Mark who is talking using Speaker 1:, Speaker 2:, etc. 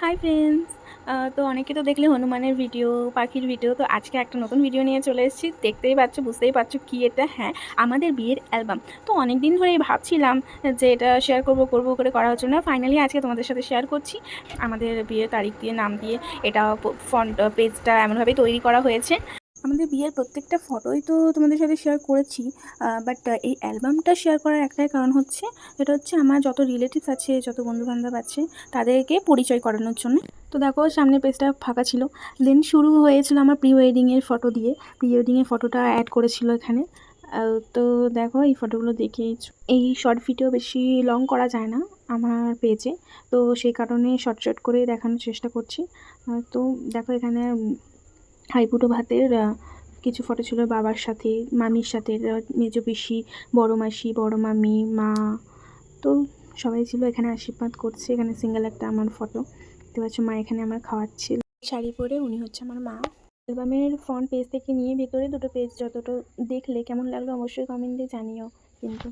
Speaker 1: Hi friends. তো অনেকে তো দেখলে হনুমানের ভিডিও, পাখির ভিডিও। তো আজকে একটা নতুন ভিডিও নিয়ে চলে এসেছি। দেখতেই পাচ্ছ, বুঝতেই পারছো কী এটা। হ্যাঁ, আমাদের বিয়ের অ্যালবাম। তো অনেক দিন ধরেই ভাবছিলাম যে এটা শেয়ার করব করে করা হচ্ছে না। ফাইনালি আজকে তোমাদের সাথে শেয়ার করছি। আমাদের বিয়ের তারিখ দিয়ে, নাম দিয়ে এটা ফন্ট পেজটা এমনভাবেই তৈরি করা হয়েছে। আমাদের বিয়ের প্রত্যেকটা ফটোই তো তোমাদের সাথে শেয়ার করেছি, বাট এই অ্যালবামটা শেয়ার করার একটাই কারণ হচ্ছে, এটা হচ্ছে আমার যত রিলেটিভস আছে, যত বন্ধুবান্ধব আছে, তাদেরকে পরিচয় করানোর জন্য। তো দেখো, সামনে পেজটা ফাঁকা ছিল। দেন শুরু হয়েছিল আমার প্রি ওয়েডিংয়ের ফটো দিয়ে। প্রি ওয়েডিংয়ের ফটোটা অ্যাড করেছিল এখানে। তো দেখো, এই ফটোগুলো দেখেই এই শর্ট ভিডিও বেশি লং করা যায় না আমার পেজে, তো সেই কারণে শর্ট শর্ট করে দেখানোর চেষ্টা করছি। তো দেখো, এখানে হাইবুড়ো ভাতের কিছু ফটো ছিল বাবার সাথে, মামির সাথে, মেজো পিসি, বড় মাসি, বড় মামি, মা। তো সবাই ছিল এখানে, আশীর্বাদ করছে। এখানে সিঙ্গেল একটা আমার ফটো দেখতে পাচ্ছ। মা এখানে আমার খাওয়াচ্ছিল শাড়ি পরে, উনি হচ্ছে আমার মা। অ্যালবামের ফ্রন্ট পেজ থেকে নিয়ে ভেতরে দুটো পেজ যতটা দেখলে কেমন লাগলো অবশ্যই কমেন্টে জানিও কিন্তু।